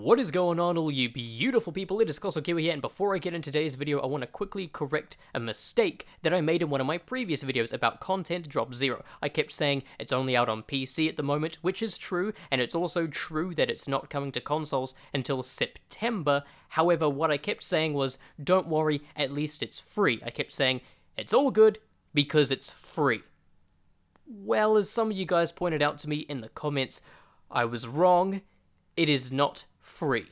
What is going on, all you beautiful people? It is Cosmokiwi here, and before I get into today's video, I want to quickly correct a mistake that I made in one of my previous videos about Content Drop Zero. I kept saying it's only out on PC at the moment, which is true, and it's also true that it's not coming to consoles until September. However, what I kept saying was, don't worry, at least it's free. I kept saying, it's all good because it's free. Well, as some of you guys pointed out to me in the comments, I was wrong. It is not free.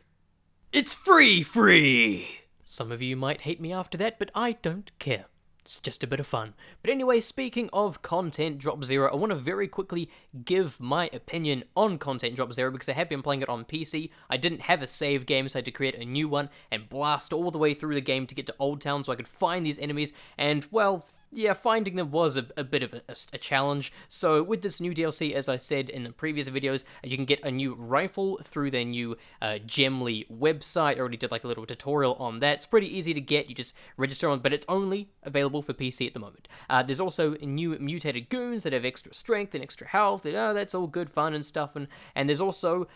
It's free! Some of you might hate me after that, but I don't care. It's just a bit of fun. But anyway, speaking of Content Drop Zero, I want to very quickly give my opinion on Content Drop Zero because I have been playing it on PC. I didn't have a save game, so I had to create a new one and blast all the way through the game to get to Old Town so I could find these enemies, and, well, yeah, finding them was a bit of a challenge. So with this new DLC, as I said in the previous videos, you can get a new rifle through their new Gemly website. I already did like a little tutorial on that. It's pretty easy to get. You just register on, but it's only available for PC at the moment. There's also new mutated goons that have extra strength and extra health. And, that's all good fun and stuff. And there's also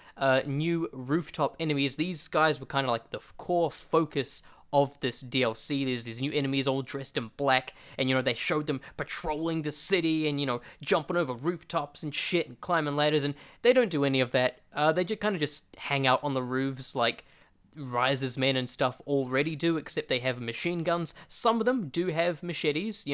new rooftop enemies. These guys were kind of like the core focus of this DLC. There's these new enemies all dressed in black, and, they showed them patrolling the city and, jumping over rooftops and shit and climbing ladders, and they don't do any of that. They just kind of just hang out on the roofs like Rise's men and stuff already do, except they have machine guns. Some of them do have machetes,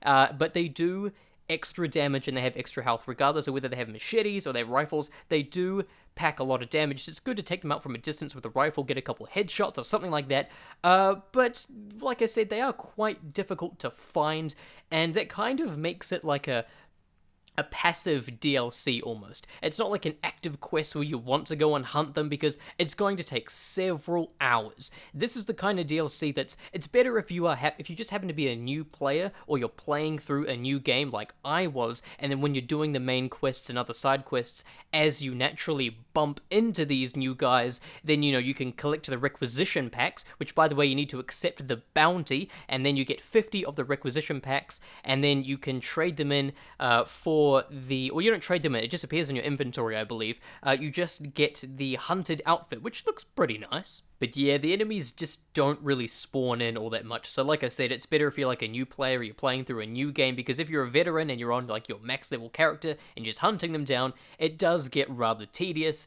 but they do extra damage and they have extra health regardless of whether they have machetes or they have rifles. They do pack a lot of damage. It's good to take them out from a distance with a rifle, get a couple headshots or something like that, but like I said, they are quite difficult to find, and that kind of makes it like a passive DLC almost. It's not like an active quest where you want to go and hunt them because it's going to take several hours. This is the kind of DLC it's better if you if you just happen to be a new player or you're playing through a new game like I was, and then when you're doing the main quests and other side quests, as you naturally bump into these new guys, then you can collect the requisition packs, which by the way you need to accept the bounty, and then you get 50 of the requisition packs, and then you can trade them in for well, you don't trade them in, it just appears in your inventory, I believe. You just get the hunted outfit, which looks pretty nice. But yeah, the enemies just don't really spawn in all that much. So like I said, it's better if you're like a new player or you're playing through a new game, because if you're a veteran and you're on like your max level character and you're just hunting them down, it does get rather tedious.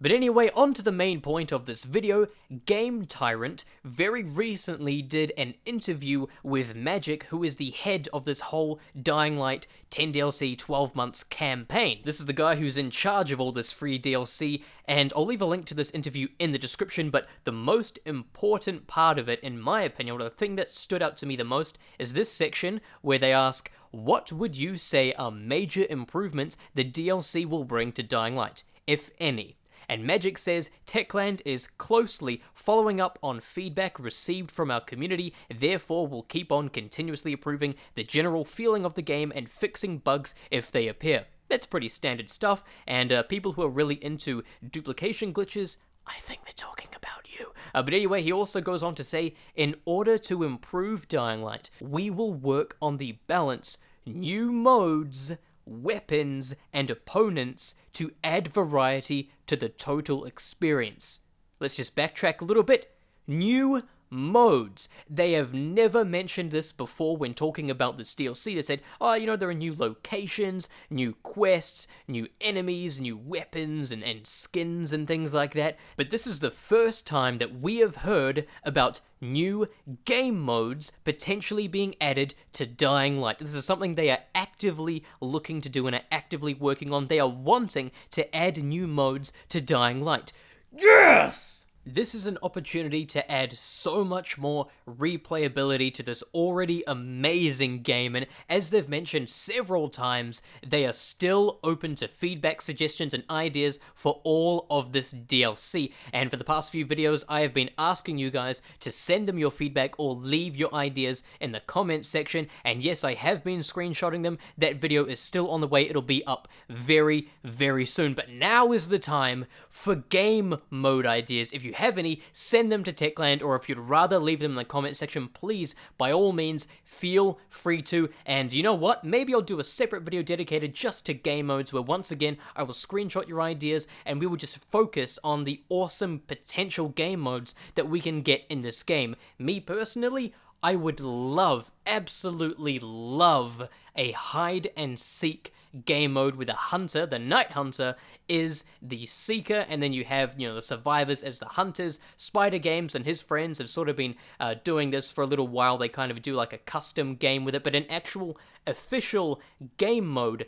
But anyway, on to the main point of this video. Game Tyrant very recently did an interview with Magic, who is the head of this whole Dying Light 10 DLC 12 months campaign. This is the guy who's in charge of all this free DLC, and I'll leave a link to this interview in the description, but the most important part of it, in my opinion, or the thing that stood out to me the most, is this section where they ask, what would you say are major improvements the DLC will bring to Dying Light, if any? And Magic says Techland is closely following up on feedback received from our community, therefore will keep on continuously improving the general feeling of the game and fixing bugs if they appear. That's pretty standard stuff, and people who are really into duplication glitches, I think they're talking about you. But anyway, he also goes on to say, in order to improve Dying Light, we will work on the balance, new modes, weapons, and opponents to add variety to the total experience. Let's just backtrack a little bit. New modes. They have never mentioned this before when talking about this DLC. They said, there are new locations, new quests, new enemies, new weapons, and skins and things like that. But this is the first time that we have heard about new game modes potentially being added to Dying Light. This is something they are actively looking to do and are actively working on. They are wanting to add new modes to Dying Light. Yes! This is an opportunity to add so much more replayability to this already amazing game, and as they've mentioned several times, they are still open to feedback, suggestions, and ideas for all of this DLC. And for the past few videos, I have been asking you guys to send them your feedback or leave your ideas in the comments section, and yes, I have been screenshotting them. That video is still on the way. It'll be up very, very soon. But now is the time for game mode ideas. If you have any, send them to Techland, or if you'd rather leave them in the comment section, please, by all means, feel free to. And you know what? Maybe I'll do a separate video dedicated just to game modes, where once again, I will screenshot your ideas, and we will just focus on the awesome potential game modes that we can get in this game. Me personally, I would love, absolutely love, a hide and seek game mode with a hunter. The Night Hunter is the seeker, and then you have, the survivors as the hunters. Spider Games and his friends have sort of been doing this for a little while. They kind of do like a custom game with it, but an actual official game mode,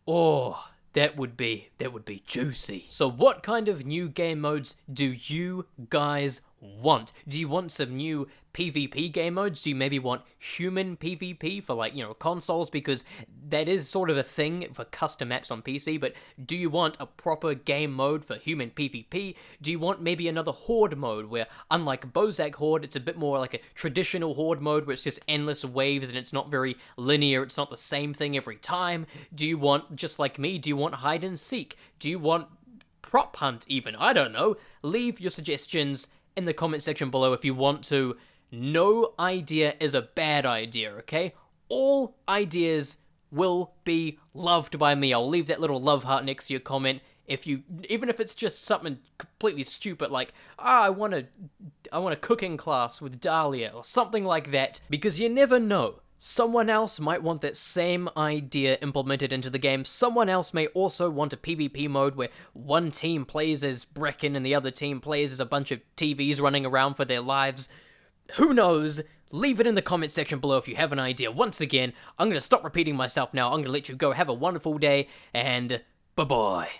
oh, that would be juicy. So what kind of new game modes do you guys want? Do you want some new PvP game modes? Do you maybe want human PvP for, like, consoles? Because that is sort of a thing for custom maps on PC, but do you want a proper game mode for human PvP? Do you want maybe another Horde mode where, unlike Bozak Horde, it's a bit more like a traditional Horde mode where it's just endless waves and it's not very linear, it's not the same thing every time? Do you want, just like me, do you want hide and seek? Do you want prop hunt even? I don't know. Leave your suggestions in the comment section below if you want to. No idea is a bad idea, okay? All ideas will be loved by me. I'll leave that little love heart next to your comment. Even if it's just something completely stupid like, I want a cooking class with Dahlia or something like that, because you never know. Someone else might want that same idea implemented into the game. Someone else may also want a PvP mode where one team plays as Brecken and the other team plays as a bunch of TVs running around for their lives. Who knows? Leave it in the comment section below if you have an idea. Once again, I'm going to stop repeating myself now. I'm going to let you go. Have a wonderful day, and bye-bye.